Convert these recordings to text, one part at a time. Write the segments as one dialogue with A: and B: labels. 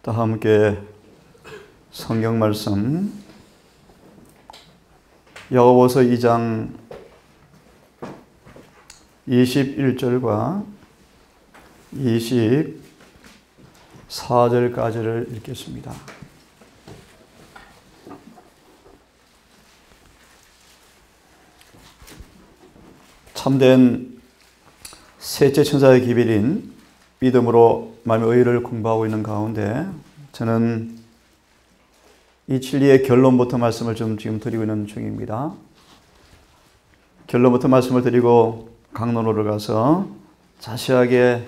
A: 다 함께 성경 말씀 야고보서 2장 21절과 24절까지를 읽겠습니다. 참된 셋째 천사의 기별인 믿음으로 말미암아 의를 공부하고 있는 가운데 저는 이 진리의 결론부터 말씀을 좀 지금 드리고 있는 중입니다. 결론부터 말씀을 드리고 강론으로 가서 자세하게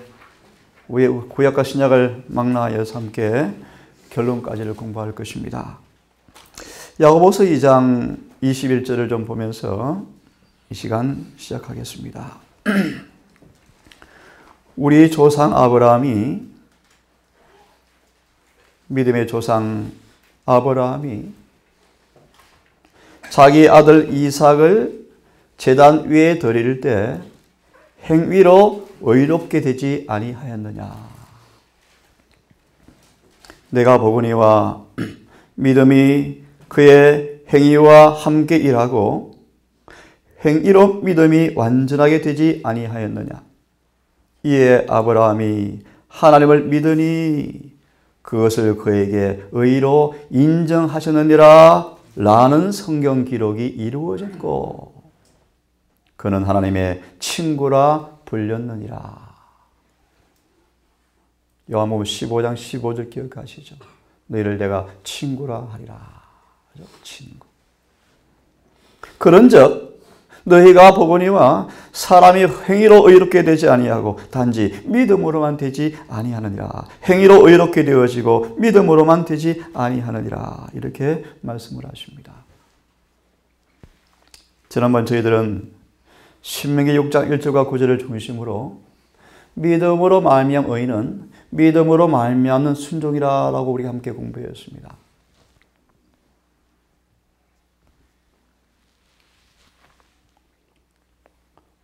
A: 구약과 신약을 망라하여서 함께 결론까지를 공부할 것입니다. 야고보서 2장 21절을 좀 보면서 이 시간 시작하겠습니다. 우리 조상 아브라함이 믿음의 조상 아브라함이 자기 아들 이삭을 제단 위에 드릴 때 행위로 의롭게 되지 아니하였느냐. 내가 보거니와 믿음이 그의 행위와 함께 일하고 행위로 믿음이 완전하게 되지 아니하였느냐. 이에 아브라함이 하나님을 믿으니 그것을 그에게 의로 인정하셨느니라 라는 성경 기록이 이루어졌고 그는 하나님의 친구라 불렸느니라. 요한복음 15장 15절 기억하시죠? 너희를 내가 친구라 하리라. 친구. 그런즉 너희가 보거니와 사람이 행위로 의롭게 되지 아니하고 단지 믿음으로만 되지 아니하느니라. 행위로 의롭게 되어지고 믿음으로만 되지 아니하느니라. 이렇게 말씀을 하십니다. 지난번 저희들은 신명기 6장 1절과 9절을 중심으로 믿음으로 말미암은 의인은 믿음으로 말미암는 순종이라고 우리 함께 공부했습니다.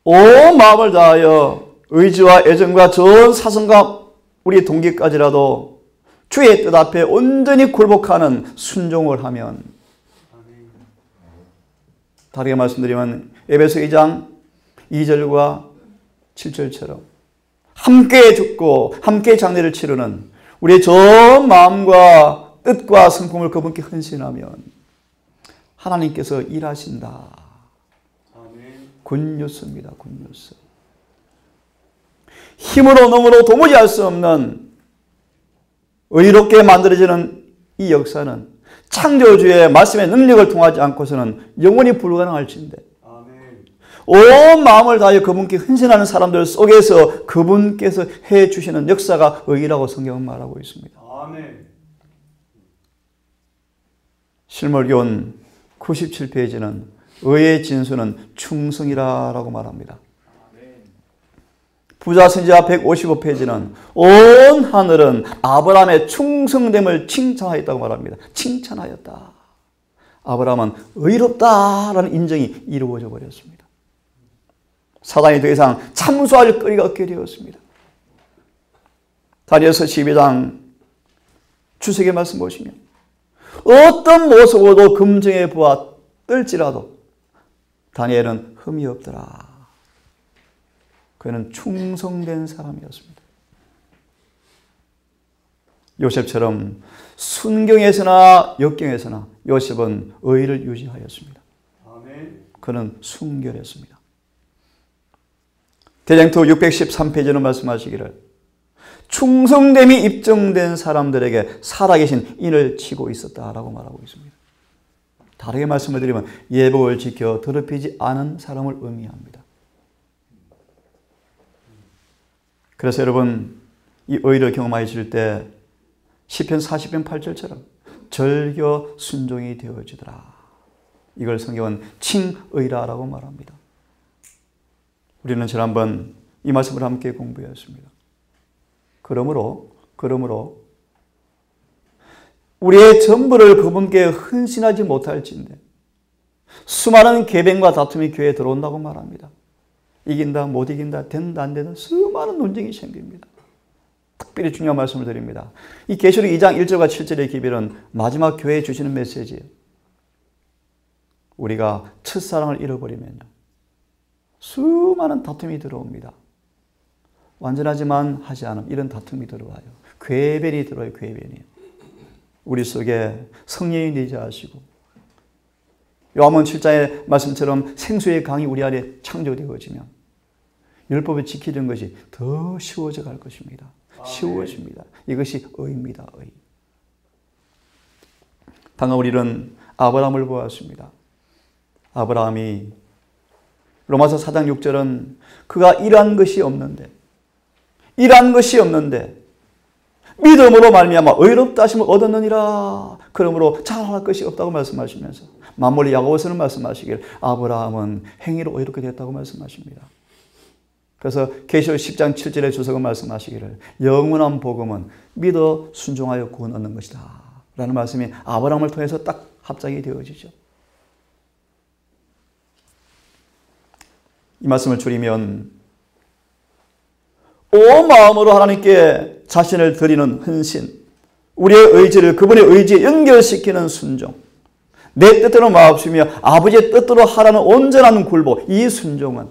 A: 온 마음을 다하여 의지와 애정과 전 사성과 우리 동기까지라도 주의 뜻 앞에 온전히 굴복하는 순종을 하면, 다르게 말씀드리면 에베소 2장 2절과 7절처럼 함께 죽고 함께 장례를 치르는 우리의 전 마음과 뜻과 성품을 그분께 헌신하면 하나님께서 일하신다. 굿뉴스입니다. 굿뉴스. 힘으로 넘어도 도무지 할 수 없는 의롭게 만들어지는 이 역사는 창조주의 말씀의 능력을 통하지 않고서는 영원히 불가능할진데 온 마음을 다하여 그분께 헌신하는 사람들 속에서 그분께서 해주시는 역사가 의라고 성경은 말하고 있습니다. 실물교훈 97페이지는 의의 진수는 충성이라고 말합니다. 부자선지자 155페이지는 온 하늘은 아브라함의 충성됨을 칭찬하였다고 말합니다. 칭찬하였다. 아브라함은 의롭다라는 인정이 이루어져 버렸습니다. 사단이 더 이상 참수할 거리가 없게 되었습니다. 다니엘서 12장 주석의 말씀 보시면 어떤 모습으로도 금정의 부와 떨지라도 다니엘은 흠이 없더라. 그는 충성된 사람이었습니다. 요셉처럼 순경에서나 역경에서나 요셉은 의를 유지하였습니다. 그는 순결했습니다. 대장투 613페이지는 말씀하시기를 충성됨이 입증된 사람들에게 살아계신 인을 치고 있었다라고 말하고 있습니다. 다르게 말씀을 드리면 예복을 지켜 더럽히지 않은 사람을 의미합니다. 그래서 여러분 이 의를 경험하실 때 시편 40편 8절처럼 절겨 순종이 되어지더라. 이걸 성경은 칭의라라고 말합니다. 우리는 지난번 이 말씀을 함께 공부했습니다. 그러므로 우리의 전부를 그분께 헌신하지 못할진대 수많은 계병과 다툼이 교회에 들어온다고 말합니다. 이긴다 못 이긴다 된다 안 된다 수많은 논쟁이 생깁니다. 특별히 중요한 말씀을 드립니다. 이 계시록 2장 1절과 7절의 기별은 마지막 교회에 주시는 메시지예요. 우리가 첫사랑을 잃어버리면요, 수많은 다툼이 들어옵니다. 완전하지만 하지 않은 이런 다툼이 들어와요. 궤변이 들어와요. 궤변이. 우리 속에 성령이 내재하시고 요한복음 7장의 말씀처럼 생수의 강이 우리 안에 창조되어지면 율법을 지키는 것이 더 쉬워져 갈 것입니다. 쉬워집니다. 이것이 의입니다. 의. 방금 우리는 아브라함을 보았습니다. 아브라함이 로마서 4장 6절은 그가 일한 것이 없는데 믿음으로 말미암아 의롭다 하심을 얻었느니라. 그러므로 자랑할 것이 없다고 말씀하시면서 만물의 야고보서는 말씀하시길 아브라함은 행위로 의롭게 됐다고 말씀하십니다. 그래서 계시록 10장 7절의 주석은 말씀하시기를 영원한 복음은 믿어 순종하여 구원 얻는 것이다 라는 말씀이 아브라함을 통해서 딱 합작이 되어지죠. 이 말씀을 줄이면 온 마음으로 하나님께 자신을 드리는 헌신, 우리의 의지를 그분의 의지에 연결시키는 순종, 내 뜻대로 마옵시며 아버지의 뜻대로 하라는 온전한 굴복, 이 순종은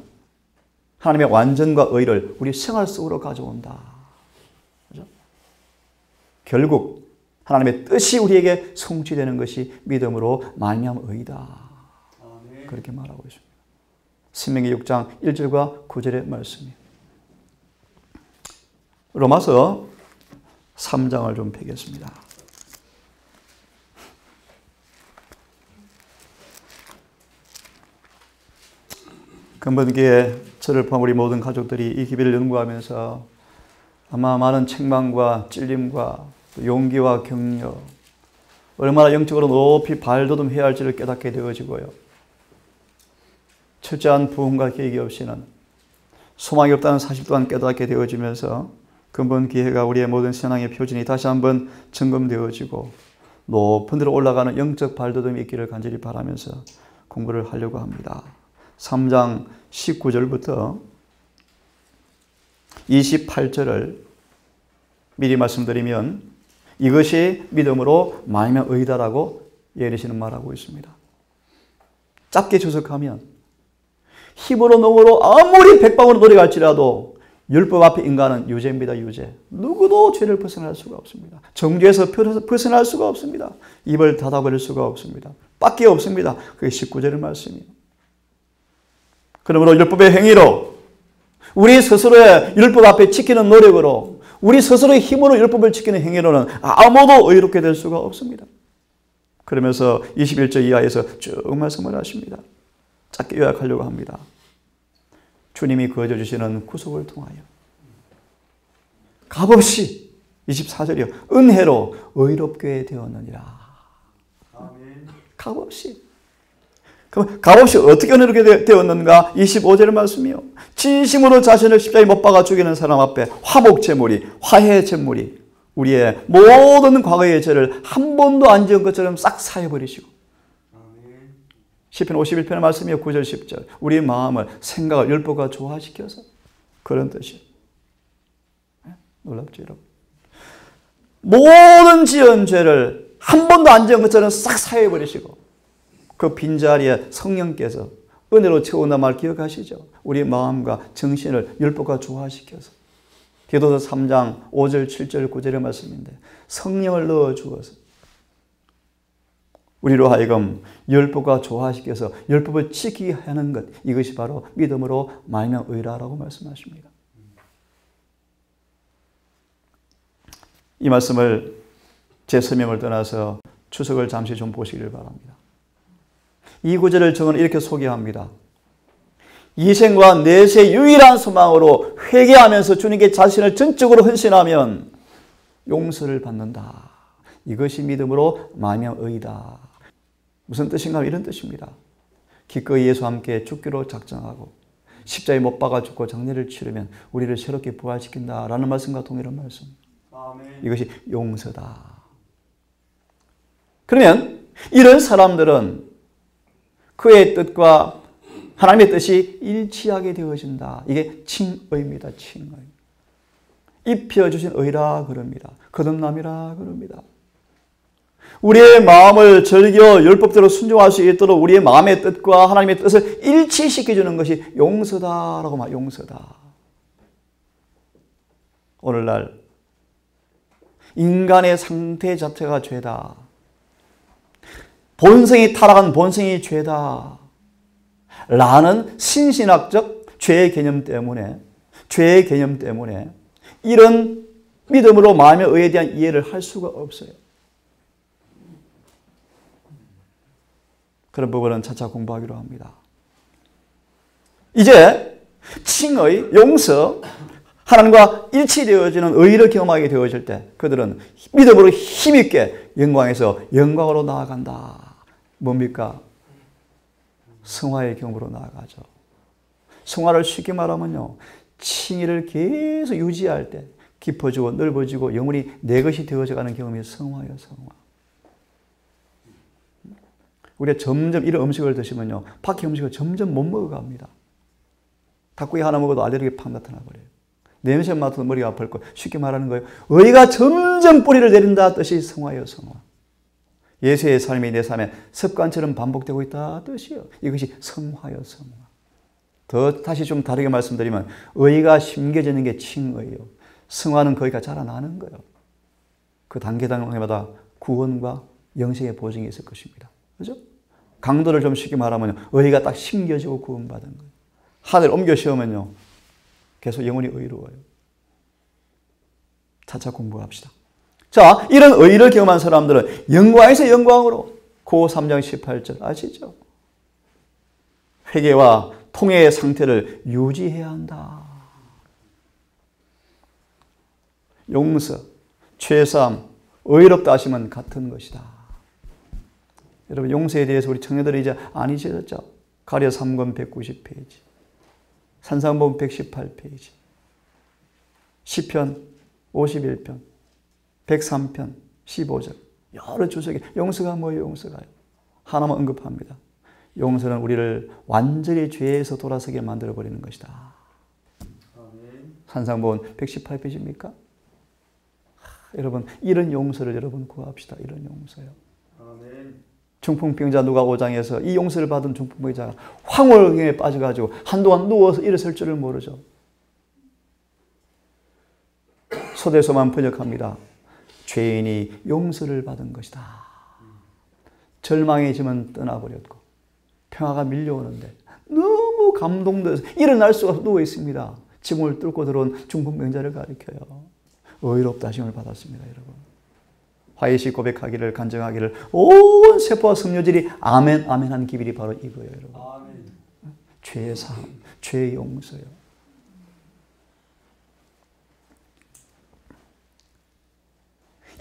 A: 하나님의 완전과 의를 우리 생활 속으로 가져온다. 그렇죠? 결국 하나님의 뜻이 우리에게 성취되는 것이 믿음으로 말미암은 의다. 그렇게 말하고 있습니다. 신명기 6장 1절과 9절의 말씀이에요. 로마서 3장을 좀 펴겠습니다. 금번기에 저를 포함 우리 모든 가족들이 이 기별을 연구하면서 아마 많은 책망과 찔림과 용기와 격려, 얼마나 영적으로 높이 발돋움해야 할지를 깨닫게 되어지고요. 철저한 부흥과 계획이 없이는 소망이 없다는 사실 또한 깨닫게 되어지면서 근본 기회가 우리의 모든 신앙의 표준이 다시 한번 점검되어지고 높은 데로 올라가는 영적 발돋움이 있기를 간절히 바라면서 공부를 하려고 합니다. 3장 19절부터 28절을 미리 말씀드리면 이것이 믿음으로 말미암아 의다라고 예리시는 말하고 있습니다. 짧게 주석하면 힘으로 능으로 아무리 백방으로 노력할지라도 율법 앞에 인간은 유죄입니다. 유죄. 누구도 죄를 벗어날 수가 없습니다. 정죄에서 벗어날 수가 없습니다. 입을 닫아버릴 수가 없습니다. 밖에 없습니다. 그게 19절의 말씀이에요. 그러므로 율법의 행위로 우리 스스로의 율법 앞에 지키는 노력으로 우리 스스로의 힘으로 율법을 지키는 행위로는 아무도 의롭게 될 수가 없습니다. 그러면서 21절 이하에서 쭉 말씀을 하십니다. 짧게 요약하려고 합니다. 주님이 거저 주시는 구속을 통하여 값없이 24절이요. 은혜로 의롭게 되었느니라. 값없이. 그럼 값없이 어떻게 은혜롭게 되었는가? 25절의 말씀이요. 진심으로 자신을 십자가에 못 박아 죽이는 사람 앞에 화목 제물이, 화해 제물이 우리의 모든 과거의 죄를 한 번도 안 지은 것처럼 싹 사해버리시고 시편 51편의 말씀이요. 9절 10절 우리의 마음을 생각을 율법과 조화시켜서 그런 뜻이에요. 놀랍죠 여러분. 모든 지은 죄를 한 번도 안 지은 것처럼 싹 사해버리시고 그 빈자리에 성령께서 은혜로 채운다 말 기억하시죠? 우리 마음과 정신을 율법과 조화시켜서 디도서 3장 5절 7절 9절의 말씀인데 성령을 넣어주어서 우리로 하여금 율법과 조화시켜서 율법을 지키게 하는 것 이것이 바로 믿음으로 말미암아 의라라고 말씀하십니다. 이 말씀을 제 설명을 떠나서 추석을 잠시 좀 보시길 바랍니다. 이 구절을 저는 이렇게 소개합니다. 이생과 내세의 유일한 소망으로 회개하면서 주님께 자신을 전적으로 헌신하면 용서를 받는다. 이것이 믿음으로 말미암아 의이다. 무슨 뜻인가? 이런 뜻입니다. 기꺼이 예수와 함께 죽기로 작정하고 십자가에 못 박아 죽고 장례를 치르면 우리를 새롭게 부활시킨다라는 말씀과 동일한 말씀. 아멘. 이것이 용서다. 그러면 이런 사람들은 그의 뜻과 하나님의 뜻이 일치하게 되어진다. 이게 칭의입니다. 칭의. 입혀주신 의라 그럽니다. 거듭남이라 그럽니다. 우리의 마음을 즐겨 율법대로 순종할 수 있도록 우리의 마음의 뜻과 하나님의 뜻을 일치시켜주는 것이 용서다라고 말, 용서다. 오늘날 인간의 상태 자체가 죄다. 본성이 타락한 본성이 죄다. 라는 신신학적 죄의 개념 때문에 이런 믿음으로 마음의 의에 대한 이해를 할 수가 없어요. 그런 부분은 차차 공부하기로 합니다. 이제 칭의, 용서, 하나님과 일치되어지는 의를 경험하게 되어질 때 그들은 믿음으로 힘있게 영광에서 영광으로 나아간다. 뭡니까? 성화의 경험으로 나아가죠. 성화를 쉽게 말하면요, 칭의를 계속 유지할 때 깊어지고 넓어지고 영혼이 내 것이 되어져가는 경험이 성화예요. 성화. 우리가 점점 이런 음식을 드시면요, 밖에 음식을 점점 못 먹어갑니다. 닭고기 하나 먹어도 알레르기 팍 나타나 버려요. 냄새 맡아도 머리가 아플 거예요. 쉽게 말하는 거예요. 의가 점점 뿌리를 내린다 뜻이 성화예요. 성화. 예수의 삶이 내 삶에 습관처럼 반복되고 있다 뜻이요. 이것이 성화요. 성화. 더 다시 좀 다르게 말씀드리면 의가 심겨지는 게 칭의요. 성화는 거기가 자라나는 거예요. 그 단계마다 구원과 영생의 보증이 있을 것입니다. 그죠? 강도를 좀 쉽게 말하면 의가 딱 심겨지고 구원받은 거예요. 하늘 옮겨 씌우면요, 계속 영혼이 의로워요. 차차 공부합시다. 자, 이런 의를 경험한 사람들은 영광에서 영광으로 고 3장 18절 아시죠? 회개와 통회의 상태를 유지해야 한다. 용서, 죄사함, 의롭다 하심은 같은 것이다. 여러분, 용서에 대해서 우리 청년들이 이제 안 잊어졌죠? 가려 3권 190페이지, 산상본 118페이지, 시편 51편, 103편 15절 여러 주석에 용서가 뭐예요? 용서가요. 하나만 언급합니다. 용서는 우리를 완전히 죄에서 돌아서게 만들어버리는 것이다. 산상본 118페이지입니까? 여러분, 이런 용서를 여러분 구합시다. 이런 용서요. 중풍병자 누가 5장에서 이 용서를 받은 중풍병자가 황홀경에 빠져가지고 한동안 누워서 일어설 줄을 모르죠. 소대서만 번역합니다. 죄인이 용서를 받은 것이다. 절망의 짐은 떠나버렸고 평화가 밀려오는데 너무 감동돼서 일어날 수가 없어 누워 있습니다. 지붕을 뚫고 들어온 중풍병자를 가리켜요. 의롭다 하심을 받았습니다. 여러분, 화해시 고백하기를, 간증하기를 온 세포와 섬유질이 아멘 아멘 한 기별이 바로 이거예요. 여러분, 아멘. 죄의 사함, 죄의 용서요.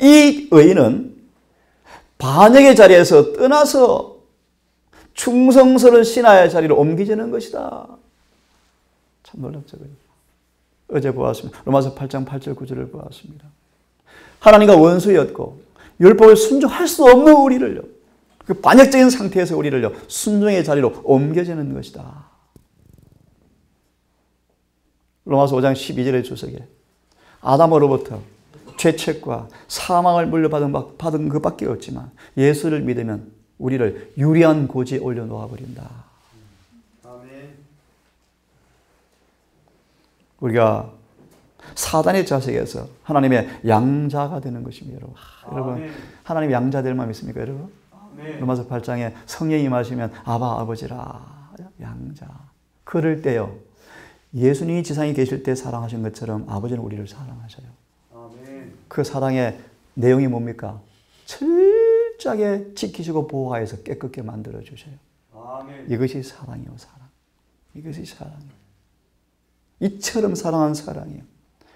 A: 이 의인은 반역의 자리에서 떠나서 충성스러운 신하의 자리로 옮기지는 것이다. 참 놀랍죠. 어제 보았습니다. 로마서 8장 8절 9절을 보았습니다. 하나님과 원수였고 율법을 순종할 수 없는 우리를요, 그 반역적인 상태에서 우리를요 순종의 자리로 옮겨지는 것이다. 로마서 5장 12절의 주석에 아담으로부터 죄책과 사망을 물려받은 것밖에 없지만 예수를 믿으면 우리를 유리한 고지에 올려놓아 버린다. 아멘. 우리가 사단의 자식에서 하나님의 양자가 되는 것입니다. 여러분. 여러분, 하나님의 양자 될 마음 있습니까? 여러분? 아멘. 로마서 8장에 성령이 임하시면 아바 아버지라 양자. 그럴 때요, 예수님이 지상에 계실 때 사랑하신 것처럼 아버지는 우리를 사랑하셔요. 아멘. 그 사랑의 내용이 뭡니까? 철저하게 지키시고 보호하여서 깨끗게 만들어 주셔요. 아멘. 이것이 사랑이요, 사랑. 이것이 사랑이에요. 이처럼 사랑한 사랑이에요.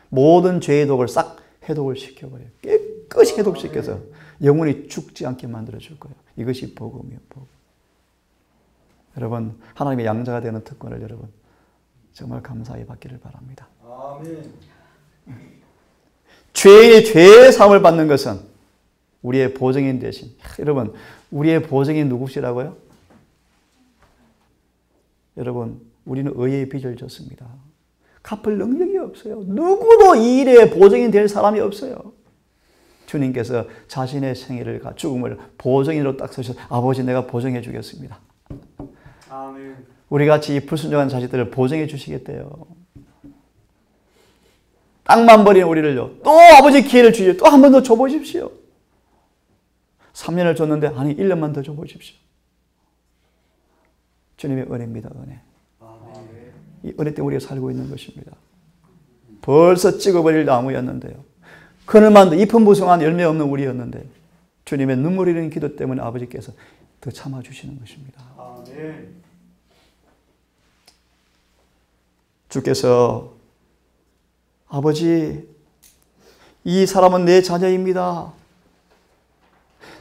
A: 모든 죄의 독을 싹 해독을 시켜버려요. 깨끗이 해독시켜서 영혼이 죽지 않게 만들어줄 거예요. 이것이 복음이에요. 복음. 여러분, 하나님의 양자가 되는 특권을 여러분 정말 감사히 받기를 바랍니다. 아멘. 죄인이 죄의 사함을 받는 것은 우리의 보증인 대신, 여러분, 우리의 보증인 누구시라고요? 여러분, 우리는 의의 빚을 졌습니다. 갚을 능력이 없어요. 누구도 이 일에 보증이 될 사람이 없어요. 주님께서 자신의 생애를 죽음을 보증인으로 딱 서셔서 아버지 내가 보증해 주겠습니다.
B: 아멘.
A: 우리 같이 이 불순종한 자식들을 보증해 주시겠대요. 땅만 버린 우리를요. 또 아버지 기회를 주시오. 또 한 번 더 줘보십시오. 3년을 줬는데 아니 1년만 더 줘보십시오. 주님의 은혜입니다. 은혜. 이 은혜 때문에 우리가 살고 있는 것입니다. 벌써 찍어버릴 나무였는데요. 그늘만 더 잎은 무성한 열매 없는 우리였는데 주님의 눈물 흘리는 기도 때문에 아버지께서 더 참아주시는 것입니다.
B: 아멘.
A: 주께서 아버지 이 사람은 내 자녀입니다.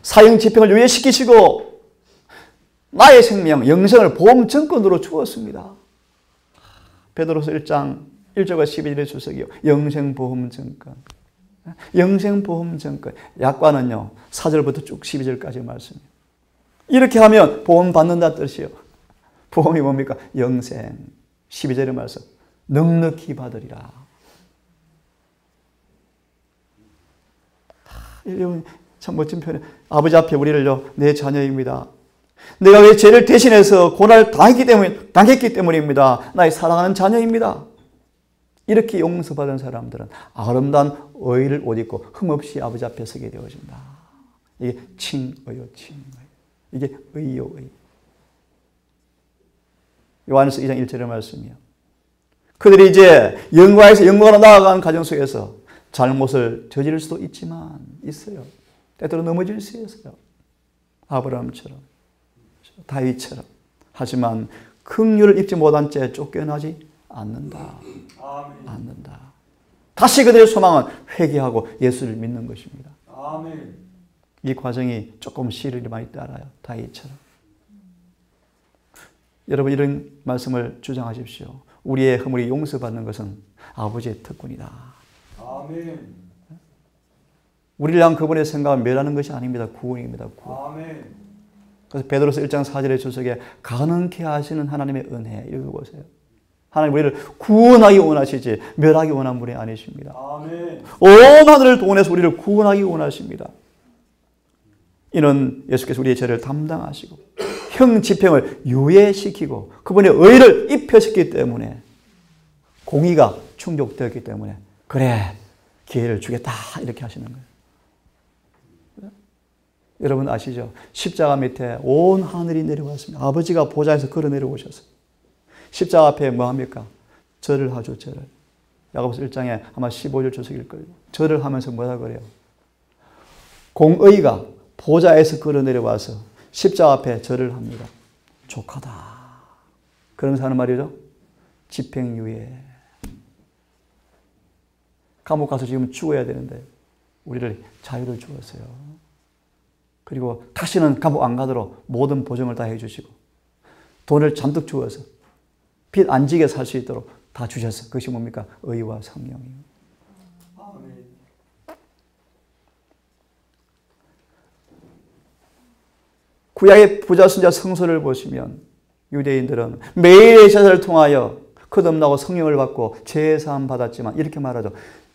A: 사형 집행을 유예시키시고 나의 생명, 영생을 보험 증권으로 주었습니다. 베드로서 1장 1절과 12절의 주석이요. 영생보험증권. 영생보험증권. 약관은요. 4절부터 쭉 12절까지 말씀이에요. 이렇게 하면 보험 받는다 뜻이요. 보험이 뭡니까? 영생. 12절의 말씀. 넉넉히 받으리라. 참 멋진 표현. 아버지 앞에 우리를요. 내 자녀입니다. 내가 왜 죄를 대신해서 고난을 당했기 때문입니다. 나의 사랑하는 자녀입니다. 이렇게 용서받은 사람들은 아름다운 의를 옷 입고 흠없이 아버지 앞에 서게 되어진다. 이게 칭의요, 칭의. 이게 의요, 의. 요한에서 2장 1절의 말씀이요. 그들이 이제 영광에서 영광으로 나아가는 과정 속에서 잘못을 저지를 수도 있어요. 때때로 넘어질 수 있어요. 아브라함처럼, 다윗처럼. 하지만 긍휼을 입지 못한 채 쫓겨나지 않는다.
B: 아멘.
A: 않는다. 다시 그들의 소망은 회개하고 예수를 믿는 것입니다.
B: 아멘.
A: 이 과정이 조금 시일이 많이 따라요. 다윗처럼. 여러분 이런 말씀을 주장하십시오. 우리의 허물이 용서받는 것은 아버지의 특권이다.
B: 아멘.
A: 우리를 향한 그분의 생각은 멸하는 것이 아닙니다. 구원입니다. 구원.
B: 아멘.
A: 그래서 베드로서 1장 4절의 주석에 가능케 하시는 하나님의 은혜 읽어보세요. 하나님 우리를 구원하기 원하시지 멸하기 원한 분이 아니십니다.
B: 아멘.
A: 온 하늘을 동원해서 우리를 구원하기 원하십니다. 이는 예수께서 우리의 죄를 담당하시고 형 집행을 유예시키고 그분의 의를 입혀셨기 때문에 공의가 충족되었기 때문에 그래 기회를 주겠다 이렇게 하시는 거예요. 여러분 아시죠? 십자가 밑에 온 하늘이 내려왔습니다. 아버지가 보좌에서 걸어 내려오셨어요. 십자가 앞에 뭐 합니까? 절을 하죠. 절을. 야고보서 1장에 아마 15절 주석일 거예요. 절을 하면서 뭐라 그래요? 공의가 보좌에서 걸어 내려와서 십자가 앞에 절을 합니다. 족하다. 그러면서 하는 말이죠. 집행유예. 감옥 가서 지금 죽어야 되는데 우리를 자유를 주었어요. 그리고 다시는 감옥 안 가도록 모든 보증을 다 해주시고 돈을 잔뜩 주어서 빚 안 지게 살 수 있도록 다 주셔서 그것이 뭡니까? 의와 성령이에요.
B: 아멘.
A: 구약의 부자 순자 성서를 보시면 유대인들은 매일의 제사를 통하여 거듭나고 성령을 받고 제사함 받았지만 이렇게 말하죠.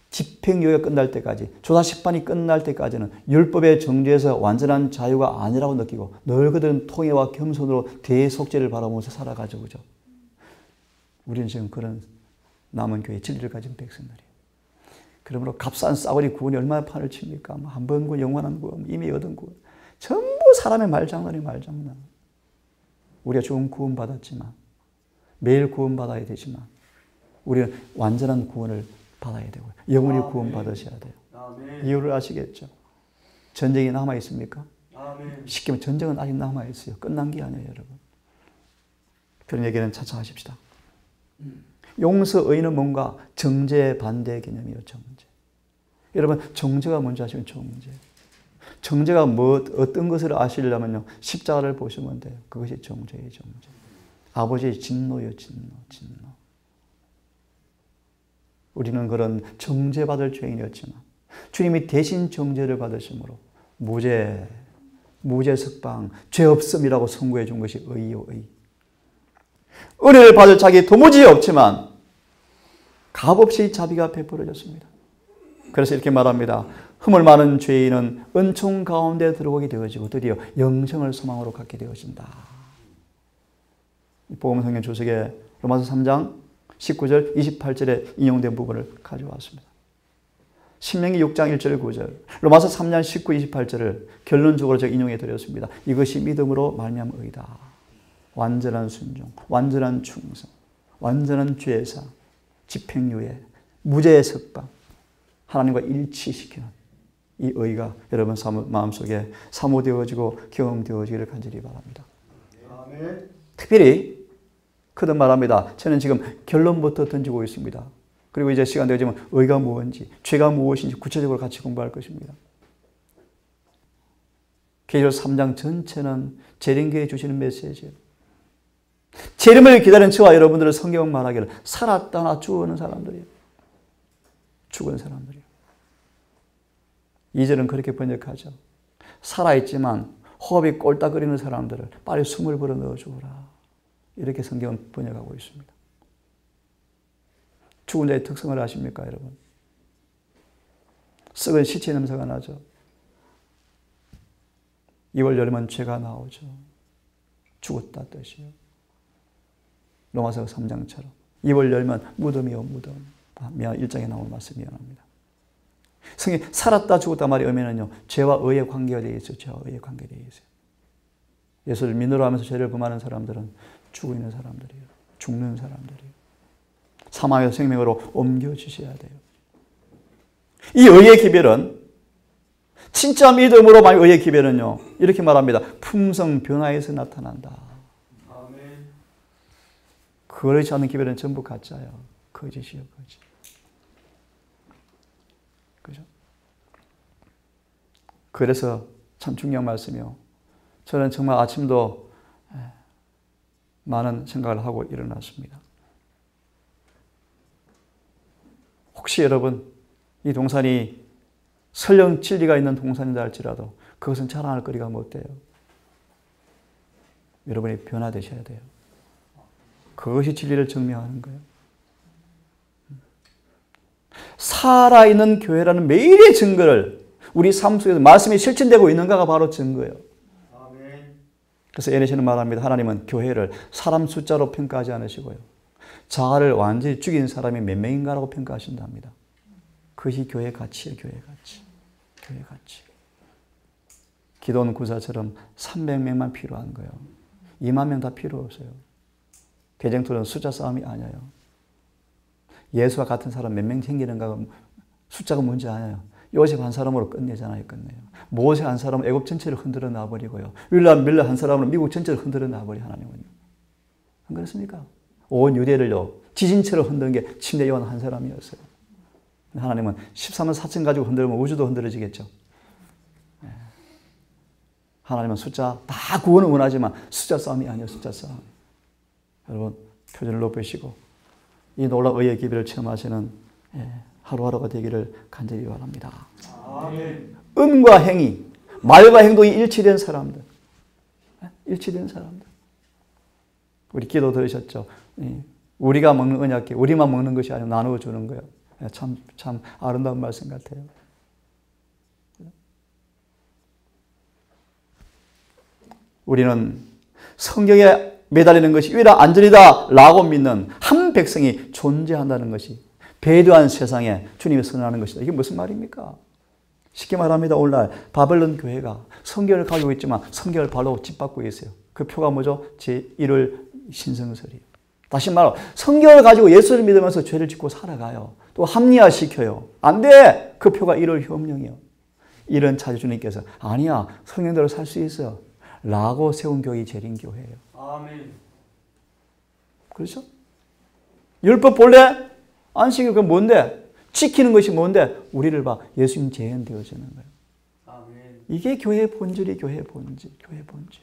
A: 집행유예가 끝날 때까지 조사심판이 끝날 때까지는 율법의 정죄에서 완전한 자유가 아니라고 느끼고 늘 그들은 통회와 겸손으로 대속죄를 바라보면서 살아가죠. 그죠? 우리는 지금 그런 남은 교회 진리를 가진 백성들이에요. 그러므로 값싼 싸구리 구원이 얼마나 판을 칩니까? 한 번 구원, 영원한 구원, 이미 얻은 구원. 전부 사람의 말장난이 말장난. 우리가 조금 구원받았지만 매일 구원받아야 되지만 우리는 완전한 구원을 받아야 되고요. 영원히 구원받으셔야 돼요.
B: 아멘.
A: 이유를 아시겠죠? 전쟁이 남아있습니까?
B: 아멘.
A: 쉽게 말하면 전쟁은 아직 남아있어요. 끝난 게 아니에요, 여러분. 그런 얘기는 차차 하십시다. 용서, 의는 뭔가 정죄 반대 개념이에요. 정죄. 여러분 정죄가 뭔지 아시면 정죄. 정죄가 어떤 것을 아시려면요. 십자가를 보시면 돼요. 그것이 정죄예요. 정죄. 아버지의 진노예요. 진노. 우리는 그런 정죄받을 죄인이었지만 주님이 대신 정죄를 받으심으로 무죄 석방, 죄 없음이라고 선고해 준 것이 의요, 의. 은혜를 받을 자기 도무지 없지만 값없이 자비가 베풀어졌습니다. 그래서 이렇게 말합니다. 흠을 많은 죄인은 은총 가운데 들어오게 되어지고 드디어 영생을 소망으로 갖게 되어진다. 복음 성경 주석에 로마서 3장 19절 28절에 인용된 부분을 가져왔습니다. 신명기 6장 1절 9절 로마서 3장 19, 28절을 결론적으로 제가 인용해 드렸습니다. 이것이 믿음으로 말미암은 의다. 완전한 순종, 완전한 충성, 완전한 죄사, 집행유예, 무죄의 석방, 하나님과 일치시키는 이 의가 여러분 마음속에 사모되어지고 경험되어지기를 간절히 바랍니다.
B: 아멘.
A: 특별히 거듭 말합니다. 저는 지금 결론부터 던지고 있습니다. 그리고 이제 시간 되어지면 의가 무엇인지, 죄가 무엇인지 구체적으로 같이 공부할 것입니다. 계시록 3장 전체는 재림교회 주시는 메시지예요. 재림을 기다리는 저와 여러분들은 성경은 말하기를 살았다나 죽은 사람들이에요. 죽은 사람들이에요. 2절은 그렇게 번역하죠. 살아있지만 호흡이 꼴딱거리는 사람들을 빨리 숨을 불어 넣어주어라. 이렇게 성경은 번역하고 있습니다. 죽은 자의 특성을 아십니까, 여러분? 썩은 시체 냄새가 나죠. 2월 열면 죄가 나오죠. 죽었다 뜻이요. 로마서 3장처럼 2월 열면 무덤이요 무덤. 미안, 1장에 나오는 말씀 미안합니다. 성이 살았다 죽었다 말의 의미는요, 죄와 의의 관계가 되어 있어요. 죄와 의의 관계가 되어 있어요. 예수를 믿으러 하면서 죄를 범하는 사람들은 죽어 있는 사람들이에요. 죽는 사람들이에요. 사망에서 생명으로 옮겨주셔야 돼요. 이 의의 기별은, 진짜 믿음으로 말하는 의의 기별은요, 이렇게 말합니다. 품성 변화에서 나타난다.
B: 아멘.
A: 그렇지 않은 기별은 전부 가짜예요. 거짓이요, 거짓. 그죠? 그래서 참 중요한 말씀이요. 저는 정말 아침도 많은 생각을 하고 일어났습니다. 혹시 여러분, 이 동산이 설령 진리가 있는 동산이다 할지라도 그것은 자랑할 거리가 못 돼요. 여러분이 변화되셔야 돼요. 그것이 진리를 증명하는 거예요. 살아있는 교회라는 매일의 증거를 우리 삶 속에서 말씀이 실천되고 있는가가 바로 증거예요.
B: 아멘.
A: 그래서 에레시는 말합니다. 하나님은 교회를 사람 숫자로 평가하지 않으시고요, 자아를 완전히 죽인 사람이 몇 명인가라고 평가하신답니다. 그것이 교회의 가치예요. 교회의 가치. 교회의 가치. 기도원 구사처럼 300명만 필요한 거예요. 2만 명 다 필요 없어요. 대쟁투는 숫자 싸움이 아니에요. 예수와 같은 사람 몇 명 생기는가 숫자가 문제 아니에요. 요셉 한 사람으로 끝내잖아요. 끝내요. 모세 한 사람은 애굽 전체를 흔들어 놔버리고요, 윌람 밀러 한 사람으로 미국 전체를 흔들어 놔버리 하나님은요. 안 그렇습니까? 온 유대를요, 지진처럼 흔드는 게 침례 요한 한 사람이었어요. 하나님은 13만 4천 가지고 흔들면 우주도 흔들어지겠죠. 하나님은 숫자 다 구원을 원하지만 숫자 싸움이 아니에요. 숫자 싸움. 여러분 표준을 높이시고 이 놀라운 의의 기별을 체험하시는 하루하루가 되기를 간절히 바랍니다.
B: 아멘.
A: 음과 행위, 말과 행동이 일치된 사람들. 일치된 사람들. 우리 기도 들으셨죠? 우리가 먹는 언약궤, 우리만 먹는 것이 아니고 나누어 주는 거예요. 참 아름다운 말씀 같아요. 우리는 성경에 매달리는 것이 유일한 안전이다 라고 믿는 한 백성이 존재한다는 것이 배도한 세상에 주님이 선언하는 것이다. 이게 무슨 말입니까? 쉽게 말합니다. 오늘날 바벨론 교회가 성경을 가지고 있지만 성경을 발로 짓밟고 있어요. 그 표가 뭐죠? 제1월 신성설이에요. 다시 말하면 성경을 가지고 예수를 믿으면서 죄를 짓고 살아가요. 또 합리화시켜요. 안 돼! 그 표가 1월 혁명이요. 이런 차주 주님께서 아니야, 성경대로 살 수 있어 라고 세운 교회가 재림교회예요.
B: 아멘.
A: 그렇죠? 율법 본래 안식일 그 뭔데? 지키는 것이 뭔데? 우리를 봐. 예수님 재현되어지는 거예요.
B: 아멘.
A: 이게 교회의 본질이 교회의 본질. 교회의 본질.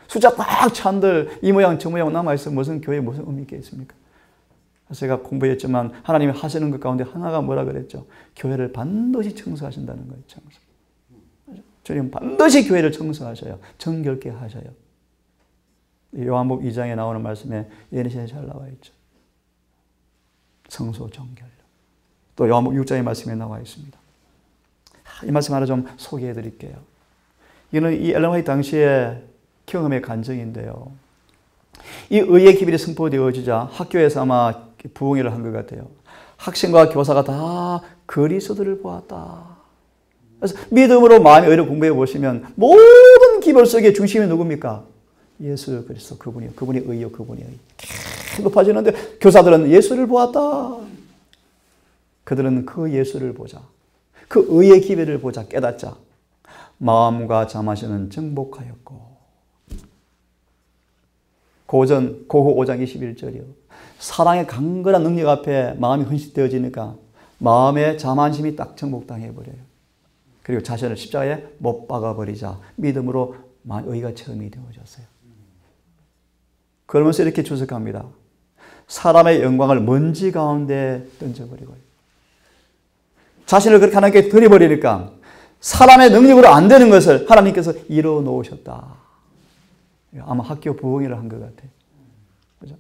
A: 숫자 꽉 찬들 이 모양 저 모양 남아있어 무슨 교회에 무슨 의미 있겠습니까? 제가 공부했지만 하나님이 하시는 것 가운데 하나가 뭐라 그랬죠? 교회를 반드시 청소하신다는 거예요. 청소. 주님 반드시 교회를 청소하셔요. 정결케 하셔요. 요한복음 2장에 나오는 말씀에 예언이 잘 나와 있죠. 성소 정결. 또 요한복음 6장의 말씀에 나와 있습니다. 이 말씀 하나 좀 소개해 드릴게요. 이거는 이 엘렌 화이트 당시의 경험의 간증인데요. 이 의의 기별이 선포되어지자 학교에서 아마 부흥회를 한 것 같아요. 학생과 교사가 다 그리스도를 보았다. 그래서 믿음으로 마음의 의를 공부해 보시면 모든 기별 속의 중심이 누굽니까? 예수 그리스도 그분이요. 그분이 의요. 그분이 의. 계속 높아지는데 교사들은 예수를 보았다. 그들은 그 예수를 보자. 그 의의 기별을 보자. 깨닫자. 마음과 자만심은 정복하였고. 고전 고호 5장 21절이요. 사랑의 강건한 능력 앞에 마음이 헌신되어지니까 마음의 자만심이 딱 정복당해버려요. 그리고 자신을 십자가에 못 박아버리자 믿음으로 의가 체험이 되어졌어요. 그러면서 이렇게 주석합니다. 사람의 영광을 먼지 가운데 던져버리고 자신을 그렇게 하나님께 드려버리니까 사람의 능력으로 안 되는 것을 하나님께서 이루어 놓으셨다. 아마 학교 부흥회를 한 것 같아요. 그죠?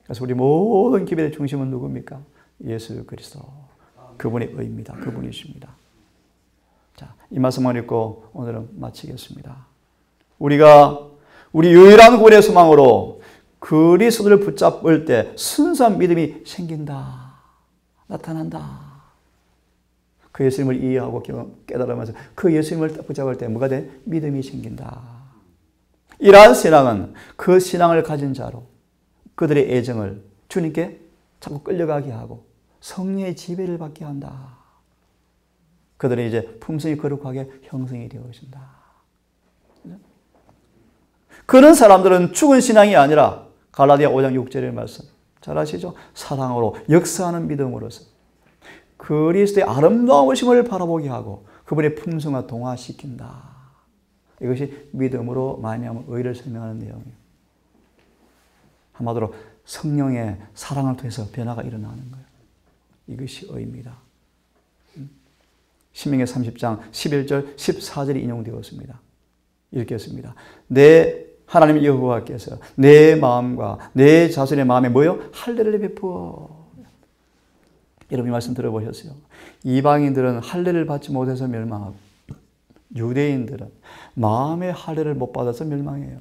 A: 그래서 우리 모든 기별의 중심은 누굽니까? 예수 그리스도. 그분의 의입니다. 그분이십니다. 자, 이 말씀을 읽고 오늘은 마치겠습니다. 우리가 우리 유일한 구원의 소망으로 그리스도를 붙잡을 때 순수한 믿음이 생긴다. 나타난다. 그 예수님을 이해하고 깨달으면서 그 예수님을 붙잡을 때 뭐가 돼? 믿음이 생긴다. 이러한 신앙은 그 신앙을 가진 자로 그들의 애정을 주님께 자꾸 끌려가게 하고 성령의 지배를 받게 한다. 그들은 이제 품성이 거룩하게 형성이 되어진다. 그런 사람들은 죽은 신앙이 아니라 갈라디아 5장 6절의 말씀 잘 아시죠? 사랑으로 역사하는 믿음으로서 그리스도의 아름다운 오심을 바라보게 하고 그분의 품성과 동화시킨다. 이것이 믿음으로 말미암아 의를 설명하는 내용이에요. 한마디로 성령의 사랑을 통해서 변화가 일어나는 거예요. 이것이 의입니다. 신명기 30장 11절 14절이 인용되었습니다. 읽겠습니다. 내 하나님 여호와께서 내 마음과 내 자손의 마음에 뭐요? 할례를 베푸어. 여러분 이 말씀 들어보셨어요? 이방인들은 할례를 받지 못해서 멸망하고 유대인들은 마음의 할례를 못 받아서 멸망해요.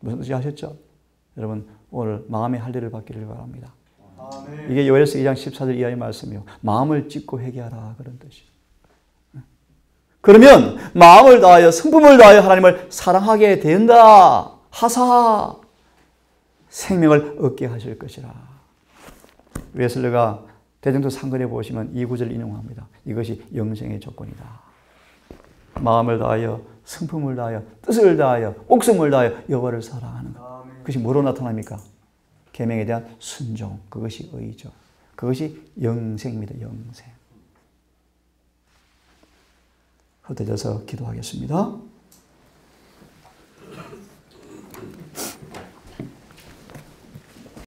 A: 무슨 뜻이 아셨죠? 여러분 오늘 마음의 할례를 받기를 바랍니다. 아멘. 이게 요엘서 2장 14절 이하의 말씀이요. 마음을 찢고 회개하라 그런 뜻이에요. 그러면 마음을 다하여 성품을 다하여 하나님을 사랑하게 된다 하사 생명을 얻게 하실 것이라. 웨슬리가 대정도 상근에 보시면 이 구절을 인용합니다. 이것이 영생의 조건이다. 마음을 다하여 성품을 다하여 뜻을 다하여 목숨을 다하여 여호와를 사랑하는 것. 그것이 뭐로 나타납니까? 계명에 대한 순종. 그것이 의죠. 그것이 영생입니다. 영생. 흩어져서 기도하겠습니다.